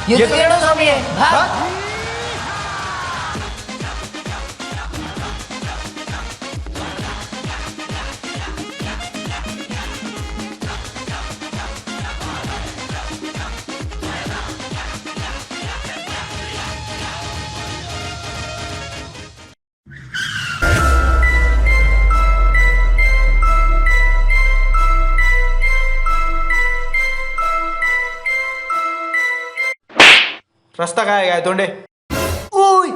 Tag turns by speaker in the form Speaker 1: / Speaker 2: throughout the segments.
Speaker 1: ये तो रेणु स्वामी है, भाग।
Speaker 2: रस्ता काय आहे तोंडे?
Speaker 1: ओय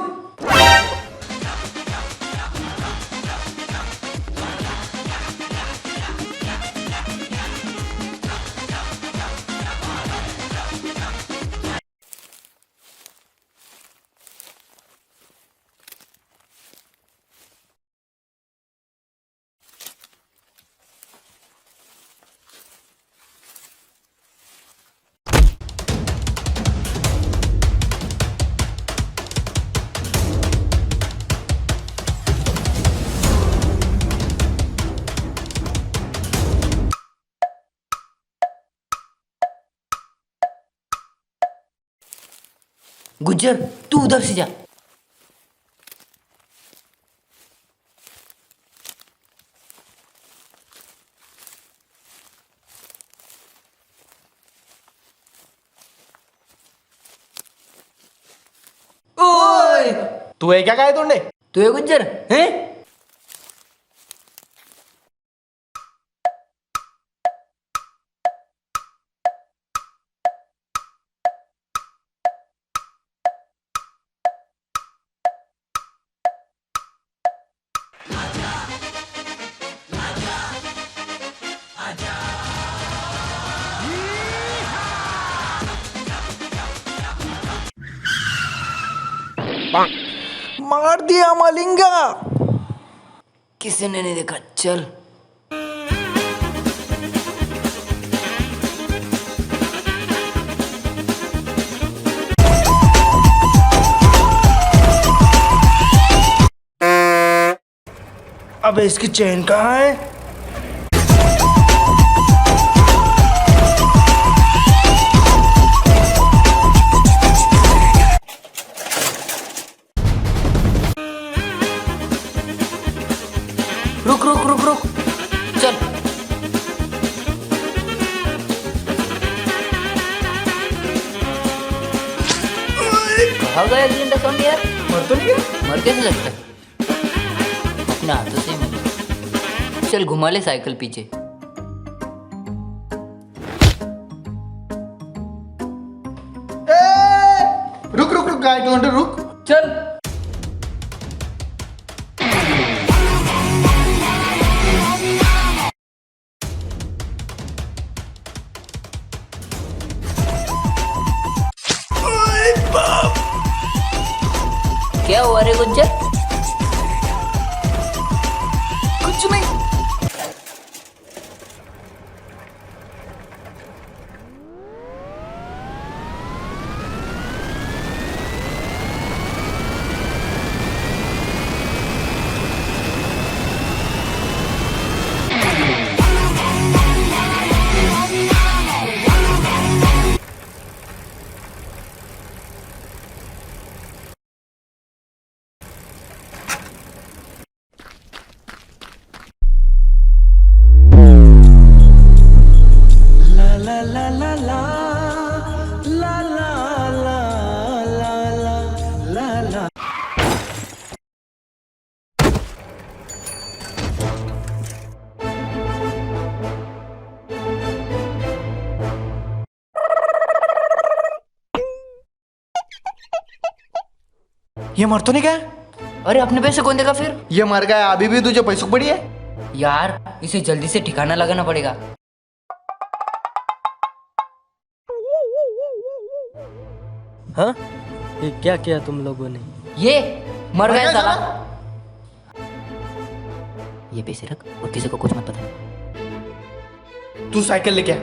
Speaker 1: गुज्जर, तू उधर से जा। ओय
Speaker 2: तू आहे काय तोंडे?
Speaker 1: तू है गुज्जर हैं?
Speaker 2: मार दिया मालिंगा।
Speaker 1: किसी ने नहीं देखा, चल।
Speaker 2: अबे इसकी चेन कहाँ है?
Speaker 1: रुक रुक रुक रुक, चल। कहाँ गया जिंदा सोनी यार?
Speaker 2: मर तो नहीं गया?
Speaker 1: मर कैसे सकता है? अपने हाथों से ही मर। चल घुमा ले साइकिल पीछे।
Speaker 2: रुक रुक रुक गाय तोंडे रुक।
Speaker 1: चल। क्या हुआ रे गुज्जर?
Speaker 2: कुछ नहीं। ये मर तो नहीं गया?
Speaker 1: अरे अपने पैसे कौन देगा फिर?
Speaker 2: ये मर गया, अभी भी तुझे पैसों पड़ी है?
Speaker 1: यार इसे जल्दी से ठिकाना लगाना पड़ेगा।
Speaker 3: हाँ, ये क्या किया तुम लोगों ने?
Speaker 1: ये मर गया साला।
Speaker 2: साला।
Speaker 1: ये पैसे रख और किसी को कुछ मत पता।
Speaker 2: तू साइकिल लेके आ।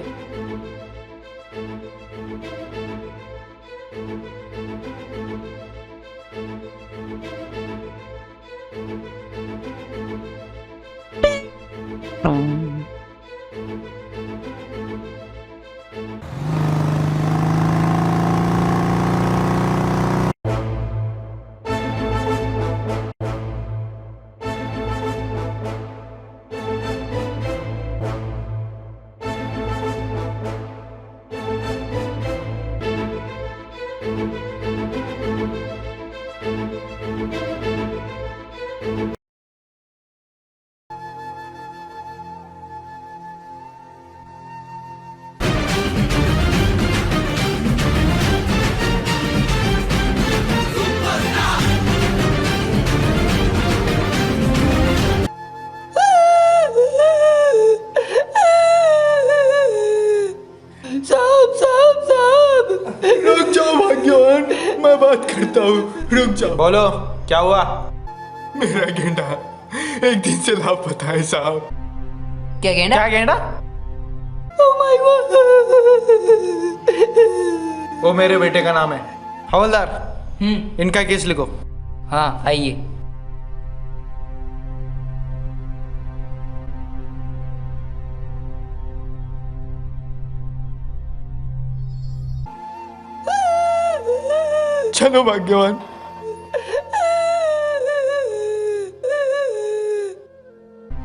Speaker 2: साहब रुक जाओ।
Speaker 4: बोलो क्या हुआ?
Speaker 2: मेरा गेंडा एक दिन से लापता है साहब।
Speaker 1: क्या गेंडा?
Speaker 4: क्या गेंडा? वो मेरे बेटे का नाम है। हवलदार इनका केस लिखो।
Speaker 1: हाँ आइए।
Speaker 2: चलो भाग्यवान।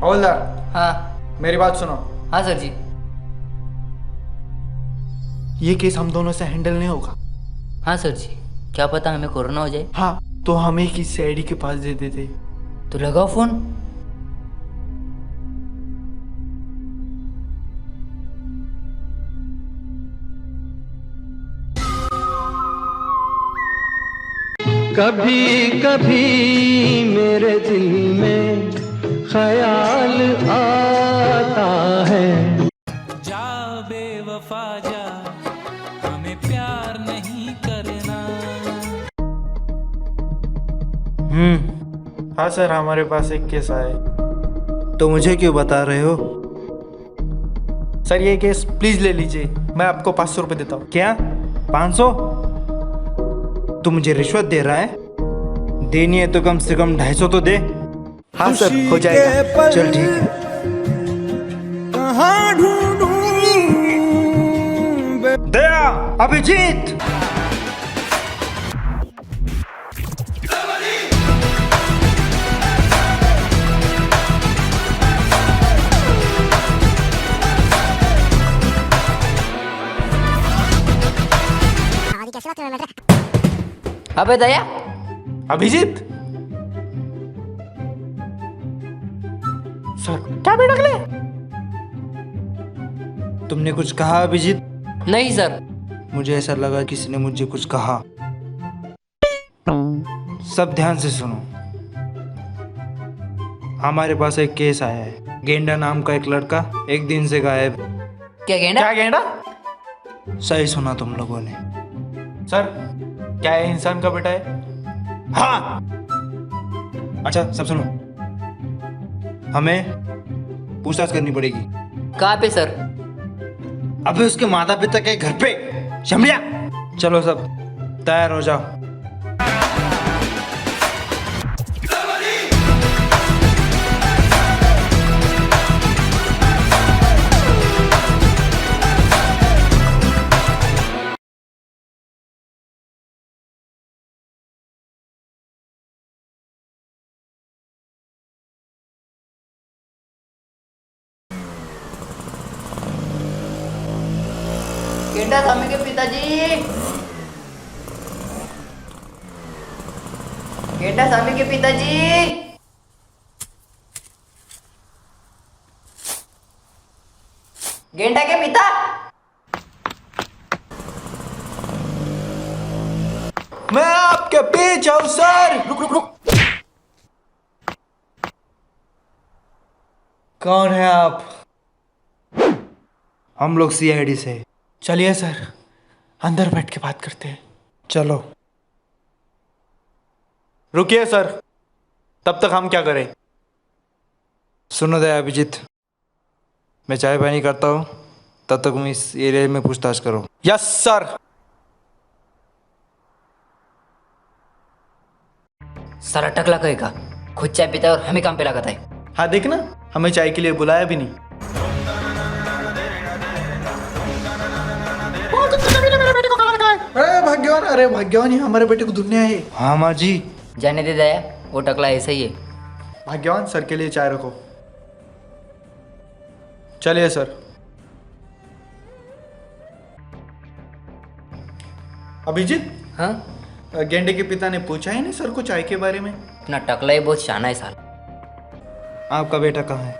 Speaker 4: हवलदार
Speaker 1: हाँ
Speaker 4: मेरी बात सुनो।
Speaker 1: हाँ सर जी।
Speaker 4: ये केस हम दोनों से हैंडल नहीं होगा।
Speaker 1: हाँ सर जी, क्या पता हमें कोरोना हो जाए।
Speaker 4: हाँ तो हमें किसी सीआईडी के पास दे देते।
Speaker 1: तो लगाओ फोन।
Speaker 3: कभी कभी मेरे दिल में ख्याल आता है।
Speaker 5: जा बेवफा जा, हमें प्यार नहीं करना।
Speaker 4: हाँ सर हमारे पास एक केस आया है।
Speaker 2: तो मुझे क्यों बता रहे हो?
Speaker 4: सर ये केस प्लीज ले लीजिए, मैं आपको 500 रुपये देता हूँ।
Speaker 2: क्या 500? तू मुझे रिश्वत दे रहा है? देनी है तो कम से कम 250 तो दे।
Speaker 4: हाँ सर हो जाएगा।
Speaker 2: चल ठीक है। दया, अभिजीत।
Speaker 1: अबे दया,
Speaker 4: अभिजीत सर क्या बेटा ले?
Speaker 2: तुमने कुछ कहा अभिजीत?
Speaker 1: नहीं सर।
Speaker 2: मुझे ऐसा लगा किसी ने मुझे कुछ कहा। सब ध्यान से सुनो। हमारे पास एक केस आया है। गेंडा नाम का एक लड़का एक दिन से गायब।
Speaker 1: क्या गेंडा?
Speaker 4: क्या गेंडा?
Speaker 2: सही सुना तुम लोगों ने।
Speaker 4: सर क्या ये इंसान का बेटा है?
Speaker 2: हाँ। अच्छा सब सुनो, हमें पूछताछ करनी पड़ेगी।
Speaker 1: कहाँ पे सर?
Speaker 2: अबे उसके माता पिता के घर पे। समझा? चलो सब तैयार हो जाओ।
Speaker 1: गेंडा स्वामी के पिताजी, गेंडा स्वामी के पिताजी। गेंडा के पिता।
Speaker 4: मैं आपके पीछे हूं सर। रुक रुक रुक। कौन है आप?
Speaker 2: हम लोग सीआईडी से।
Speaker 4: चलिए सर अंदर बैठ के बात करते हैं।
Speaker 2: चलो।
Speaker 4: रुकिए सर, तब तक हम क्या करें?
Speaker 2: सुनो दया अभिजीत, मैं चाय पानी करता हूँ, तब तक तुम इस एरिया में पूछताछ करो।
Speaker 4: Yes sir.
Speaker 1: सारा टकला कहेगा, खुद चाय पीता है और हमें काम पे लगाता है।
Speaker 4: हाँ देखना, हमें चाय के लिए बुलाया भी नहीं। अरे भाग्यवान, अरे भाग्यवान, ये हमारे बेटे को दुनिया है।
Speaker 2: हाँ माँ जी।
Speaker 1: जाने दे दया, वो टकला ऐसा ही है।
Speaker 4: भाग्यवान सर के लिए चाय रखो। चलिए सर। अभिजीत,
Speaker 1: हाँ,
Speaker 4: गेंडे के पिता ने पूछा ही नहीं सर को चाय के बारे में।
Speaker 1: अपना टकला ही बहुत शाना है साल।
Speaker 2: आपका बेटा कहाँ है?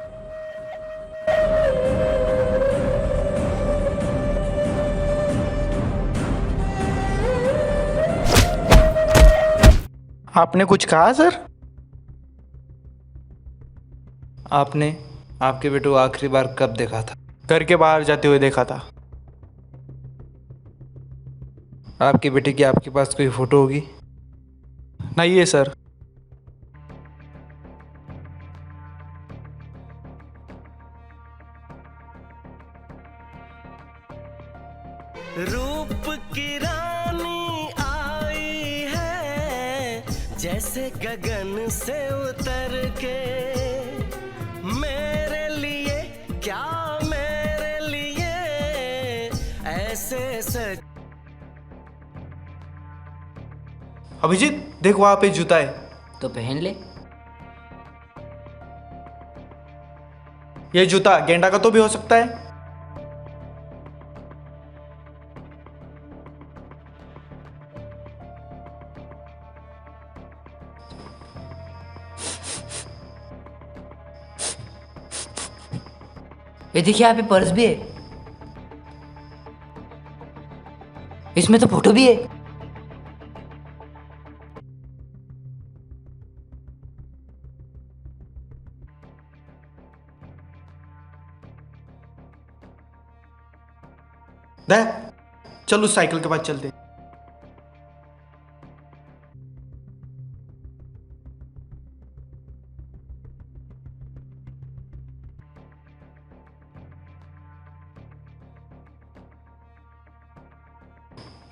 Speaker 4: आपने कुछ कहा सर?
Speaker 2: आपने आपके बेटे को आखिरी बार कब देखा था?
Speaker 4: घर के बाहर जाते हुए देखा था।
Speaker 2: आपके बेटे की आपके पास कोई फोटो होगी?
Speaker 4: नहीं है सर।
Speaker 6: रूप की रानी आई है जैसे गगन से उतर के, मेरे लिए क्या मेरे लिए ऐसे सच।
Speaker 4: अभिजीत देख वहां पे जूता है।
Speaker 1: तो पहन ले।
Speaker 4: ये जूता गेंडा का तो भी हो सकता है।
Speaker 1: ये देखिए यहाँ पे पर्स भी है। इसमें तो फोटो भी है।
Speaker 4: देख चल उस साइकिल के पास चलते हैं।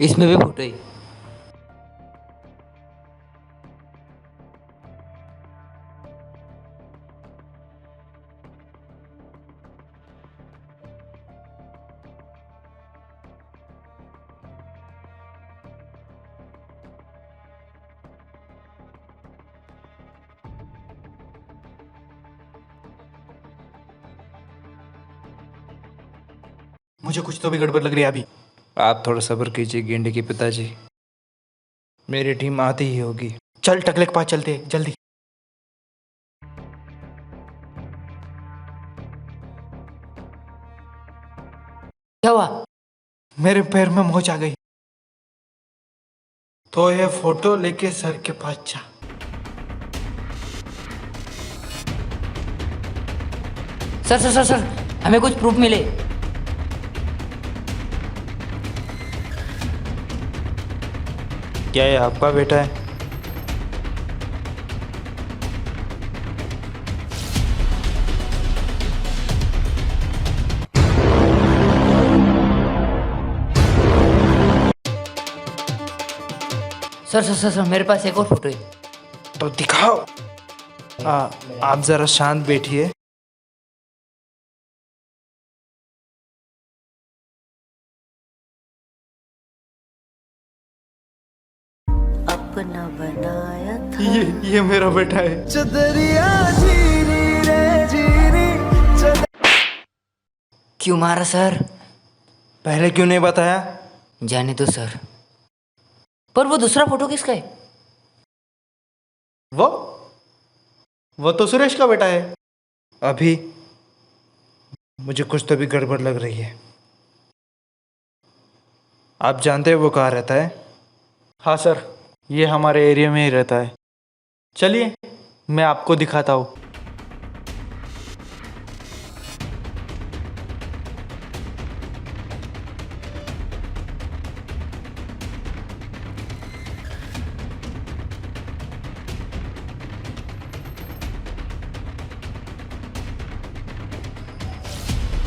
Speaker 1: इसमें भी फोटो है।
Speaker 4: मुझे कुछ तो भी गड़बड़ लग रही है अभी।
Speaker 2: आप थोड़ा सब्र कीजिए गेंडे के पिताजी, मेरी टीम आती ही होगी।
Speaker 4: चल टकले के पास चलते हैं जल्दी।
Speaker 1: क्या हुआ?
Speaker 4: मेरे पैर में मोच आ गई। तो ये फोटो लेके सर के पास जा।
Speaker 1: सर सर सर सर, हमें कुछ प्रूफ मिले।
Speaker 2: क्या ये आपका बेटा है?
Speaker 1: सर सर सर सर, मेरे पास एक और फोटो है।
Speaker 2: तो दिखाओ। आप जरा शांत बैठिए।
Speaker 7: अपना बनाया था
Speaker 4: ये मेरा बेटा है।
Speaker 6: चदरिया जीनी रे जीनी
Speaker 1: क्यों मारा सर?
Speaker 2: पहले क्यों नहीं बताया?
Speaker 1: जाने दो सर। पर वो दूसरा फोटो किसका है?
Speaker 4: वो तो सुरेश का बेटा है।
Speaker 2: अभी मुझे कुछ तो भी गड़बड़ लग रही है। आप जानते हैं वो कहाँ रहता है?
Speaker 4: हाँ सर, ये हमारे एरिया में ही रहता है। चलिए मैं आपको दिखाता हूँ।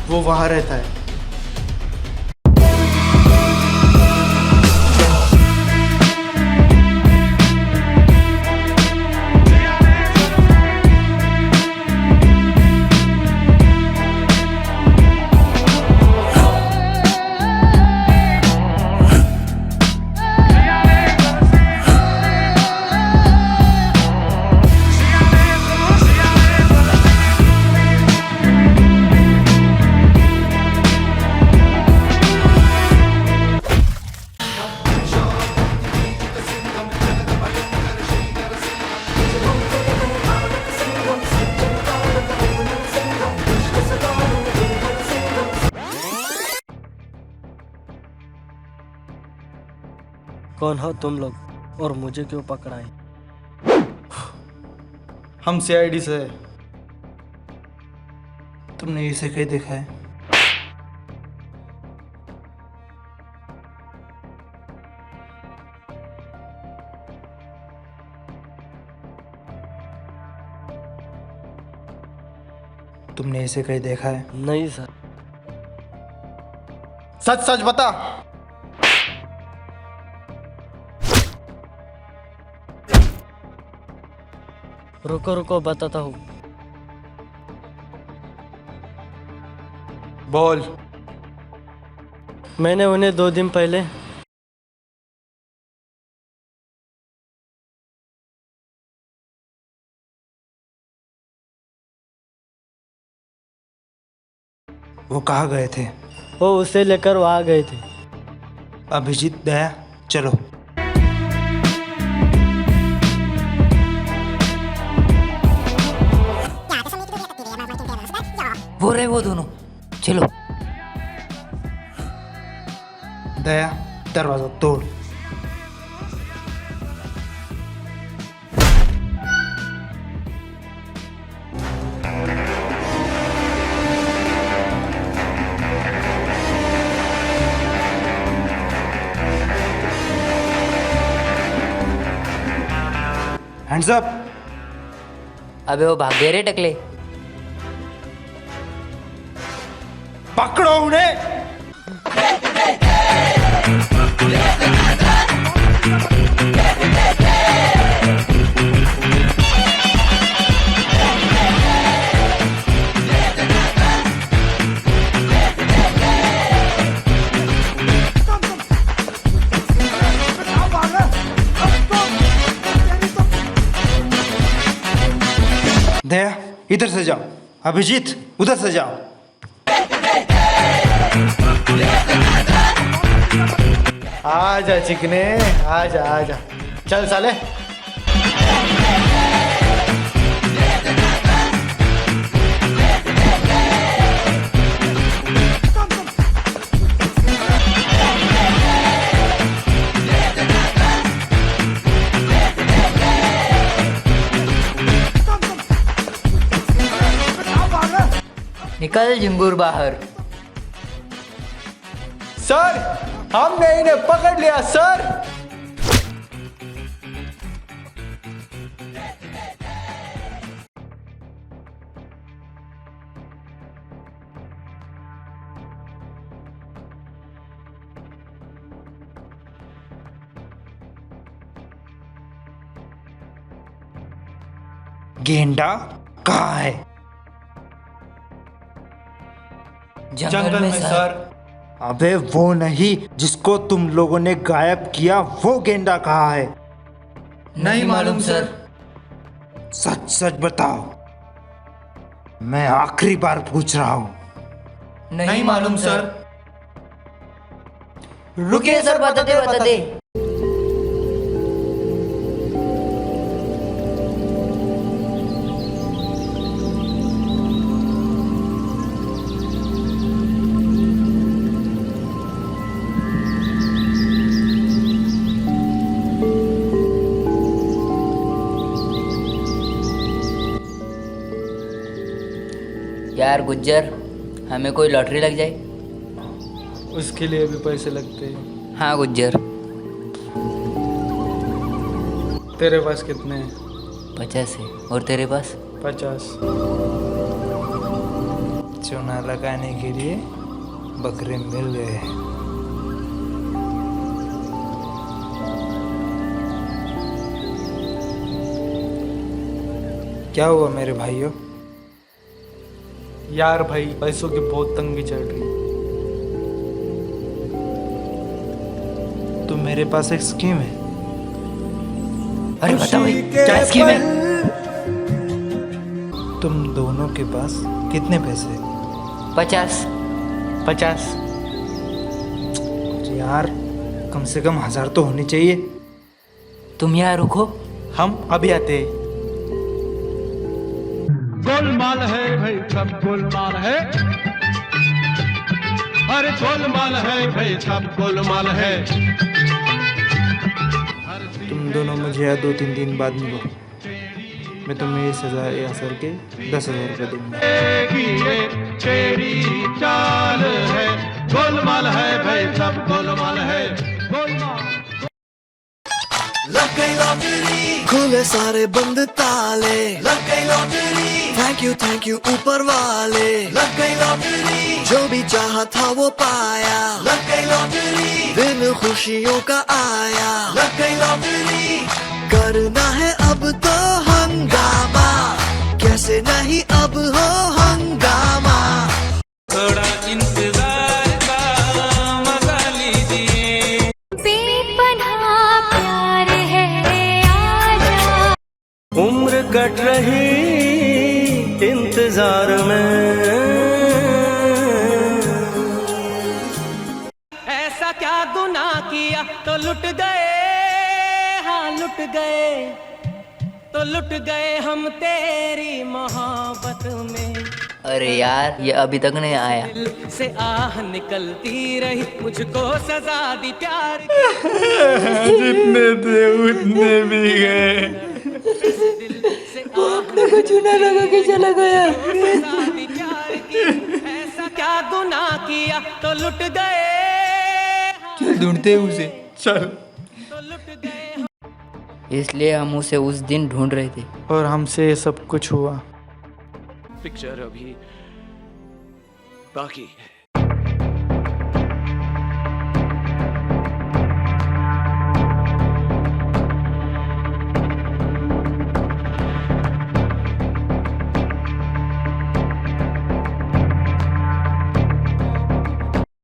Speaker 4: वो वहाँ रहता है।
Speaker 3: कौन हो तुम लोग और मुझे क्यों पकड़ाए?
Speaker 4: हम सीआईडी से है।
Speaker 2: तुमने इसे कहीं देखा है? तुमने इसे कहीं देखा है?
Speaker 3: नहीं सर।
Speaker 4: सच सच बता।
Speaker 3: रुको रुको बताता हूँ।
Speaker 4: बोल।
Speaker 3: मैंने उन्हें 2 दिन पहले
Speaker 2: वो कहाँ गए थे?
Speaker 3: वो उसे लेकर वहाँ गए थे।
Speaker 2: अभिजीत, दया, चलो।
Speaker 1: वो रहे वो दोनों, चलो।
Speaker 2: दया, दरवाजा तोड़। Hands up.
Speaker 1: अबे वो भाग गए रे टकले।
Speaker 2: पकड़ो उन्हें। दया, इधर से जाओ। अभिजीत, उधर से जाओ।
Speaker 4: आजा चिकने, आजा आजा। चल साले।
Speaker 1: निकल झिंगुर बाहर।
Speaker 4: सर, हमने इन्हें पकड़ लिया सर।
Speaker 2: गेंडा कहाँ है?
Speaker 1: जंगल में सर।
Speaker 2: अबे वो नहीं, जिसको तुम लोगों ने गायब किया, वो गेंडा कहाँ है?
Speaker 1: नहीं मालूम सर।
Speaker 2: सच सच बताओ। मैं आखिरी बार पूछ रहा हूँ।
Speaker 1: नहीं मालूम सर। रुकिए सर, बताते बताते। यार गुज्जर, हमें कोई लॉटरी लग जाए।
Speaker 4: उसके लिए भी पैसे लगते हैं।
Speaker 1: हाँ गुज्जर।
Speaker 4: तेरे पास कितने हैं?
Speaker 1: 50 है। और तेरे पास?
Speaker 4: 50।
Speaker 2: चूना लगाने के लिए बकरे मिल गए। क्या हुआ मेरे भाइयों?
Speaker 4: यार भाई, पैसों की बहुत तंगी चल रही है।
Speaker 2: तो मेरे पास एक स्कीम है।
Speaker 1: अरे बता भाई, क्या स्कीम है?
Speaker 2: तुम दोनों के पास कितने पैसे?
Speaker 1: 50।
Speaker 4: 50।
Speaker 2: यार कम से कम 1000 तो होनी चाहिए।
Speaker 1: तुम यहाँ रुको,
Speaker 4: हम अभी आते हैं।
Speaker 8: गोलमाल है भाई, सब गोलमाल है। अरे गोलमाल है भाई, सब गोलमाल है।
Speaker 2: तुम दोनों मुझे 2-3 दिन बाद मिलो। मैं तुम्हें इस सजा या सर के 10,000 रुपये दूंगा।
Speaker 8: ये तेरी चाल है, गोलमाल है भाई, सब गोलमाल है। गोलमाल
Speaker 6: लग गई लॉटरी। खुले सारे बंद ताले, लग गई लॉटरी। थैंक यू ऊपर वाले, लग गई लॉटरी। जो भी चाहा था वो पाया, लग गई लॉटरी। दिन खुशियों का आया, लग गई लॉटरी। करना है अब तो हंगामा, कैसे नहीं अब हो हंगामा।
Speaker 5: थोड़ा इंतजार का मजा लीजिए।
Speaker 7: बेपनाह प्यार है आजा।
Speaker 6: उम्र कट रही इंतजार में,
Speaker 5: ऐसा क्या गुनाह किया तो लुट गए, हाँ लुट गए, तो लुट गए हम तेरी मोहब्बत में।
Speaker 1: अरे यार ये अभी तक नहीं आया।
Speaker 5: दिल से आह निकलती रही, मुझको सजा दी प्यार की।
Speaker 4: जितने थे उतने भी गए।
Speaker 5: दिल से आह
Speaker 1: चूना लगा के चला गया।
Speaker 5: सजा दी प्यार की। ऐसा क्या गुनाह किया तो लुट गए,
Speaker 2: चल ढूंढते हैं उसे।
Speaker 4: चल।
Speaker 5: तो लुट गए।
Speaker 1: इसलिए हम उसे उस दिन ढूंढ रहे थे।
Speaker 4: और हमसे ये सब कुछ हुआ।
Speaker 6: पिक्चर अभी बाकी है।